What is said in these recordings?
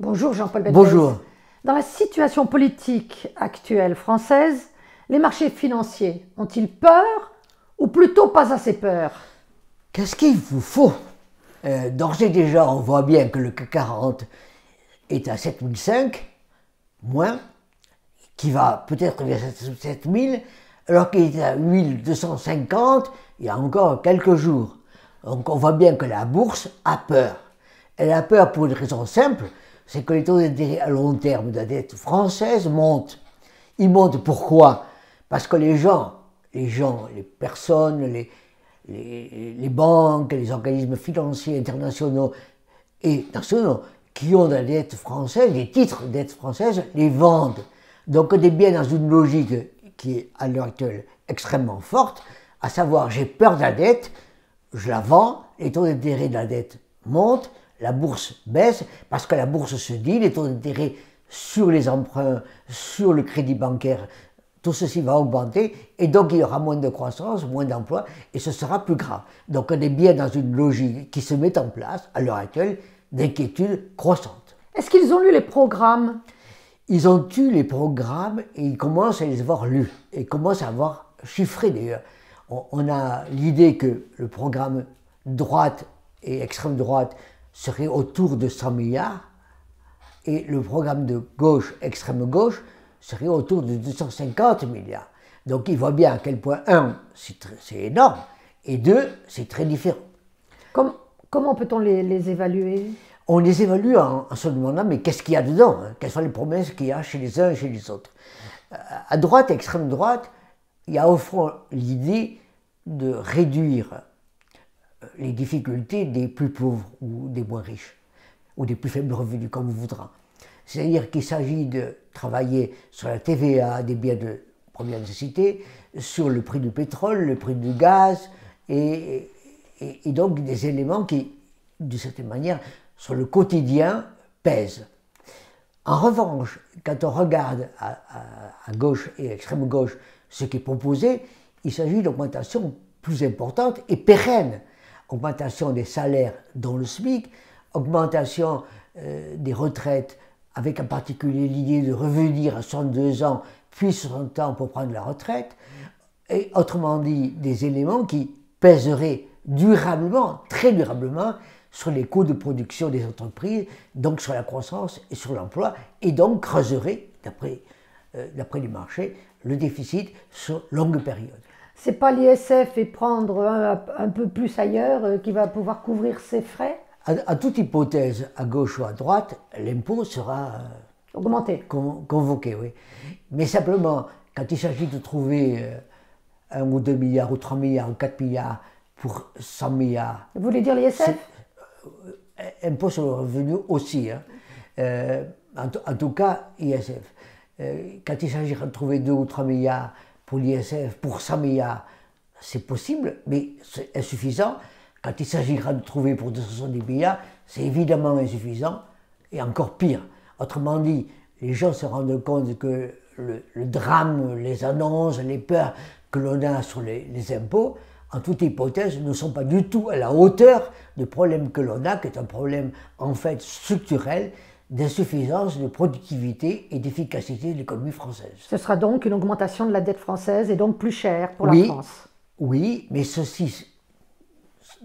Bonjour Jean-Paul Belbès. Bonjour. Dans la situation politique actuelle française, les marchés financiers ont-ils peur ou plutôt pas assez peur? Qu'est-ce qu'il vous faut? D'ores et déjà, on voit bien que le CAC 40 est à 7005, moins, qui va peut-être vers 7000, alors qu'il est à 8250 il y a encore quelques jours. Donc on voit bien que la bourse a peur. Elle a peur pour une raison simple, c'est que les taux d'intérêt à long terme de la dette française montent. Ils montent pourquoi? Parce que les personnes, les banques, les organismes financiers internationaux et nationaux qui ont de la dette française, les titres de dette française, les vendent. Donc on est bien dans une logique qui est à l'heure actuelle extrêmement forte, à savoir j'ai peur de la dette, je la vends, les taux d'intérêt de la dette montent, la bourse baisse, parce que la bourse se dit, les taux d'intérêt sur les emprunts, sur le crédit bancaire, tout ceci va augmenter, et donc il y aura moins de croissance, moins d'emplois, et ce sera plus grave. Donc on est bien dans une logique qui se met en place, à l'heure actuelle, d'inquiétude croissante. Est-ce qu'ils ont lu les programmes? Ils ont eu les programmes et ils commencent à les avoir lus, et commencent à avoir chiffré d'ailleurs. On a l'idée que le programme droite et extrême droite serait autour de 100 milliards, et le programme de gauche, extrême gauche, serait autour de 250 milliards. Donc il voit bien à quel point, un, c'est énorme, et deux, c'est très différent. Comment peut-on les évaluer? On les évalue en se demandant, mais qu'est-ce qu'il y a dedans, hein? Quelles sont les promesses qu'il y a chez les uns et chez les autres. À droite, extrême droite, il y a au fond l'idée de réduire les difficultés des plus pauvres ou des moins riches, ou des plus faibles revenus, comme vous voudrez. C'est-à-dire qu'il s'agit de travailler sur la TVA des biens de première nécessité, sur le prix du pétrole, le prix du gaz, et donc des éléments qui, d'une certaine manière, sur le quotidien, pèsent. En revanche, quand on regarde à gauche et à extrême gauche ce qui est proposé, il s'agit d'augmentations plus importantes et pérennes. Augmentation des salaires dont le SMIC, augmentation des retraites, avec en particulier l'idée de revenir à 62 ans, puis 60 ans pour prendre la retraite, et autrement dit, des éléments qui pèseraient durablement, très durablement, sur les coûts de production des entreprises, donc sur la croissance et sur l'emploi, et donc creuseraient, d'après les marchés, le déficit sur longue période. C'est pas l'ISF et prendre un peu plus ailleurs qui va pouvoir couvrir ses frais? À toute hypothèse, à gauche ou à droite, l'impôt sera augmenté, convoqué, oui. Mais simplement, quand il s'agit de trouver 1 ou 2 milliards ou 3 milliards ou 4 milliards pour 100 milliards... Vous voulez dire l'ISF? Impôt sur le revenu aussi, hein. En tout cas, ISF. Quand il s'agira de trouver 2 ou 3 milliards pour l'ISF, pour 100 milliards, c'est possible, mais c'est insuffisant. Quand il s'agira de trouver pour 270 milliards, c'est évidemment insuffisant, et encore pire. Autrement dit, les gens se rendent compte que le drame, les annonces, les peurs que l'on a sur les impôts, en toute hypothèse, ne sont pas du tout à la hauteur du problème que l'on a, qui est un problème en fait structurel, d'insuffisance de productivité et d'efficacité de l'économie française. Ce sera donc une augmentation de la dette française et donc plus chère pour la France. Oui, mais ceci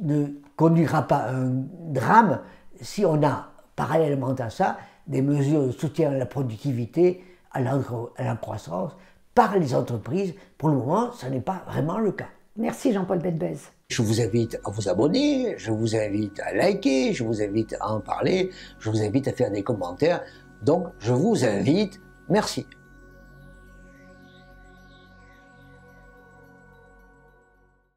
ne conduira pas à un drame si on a, parallèlement à ça, des mesures de soutien à la productivité, à la croissance, par les entreprises. Pour le moment, ce n'est pas vraiment le cas. Merci Jean-Paul Belbès. Je vous invite à vous abonner, je vous invite à liker, je vous invite à en parler, je vous invite à faire des commentaires. Donc, je vous invite. Merci.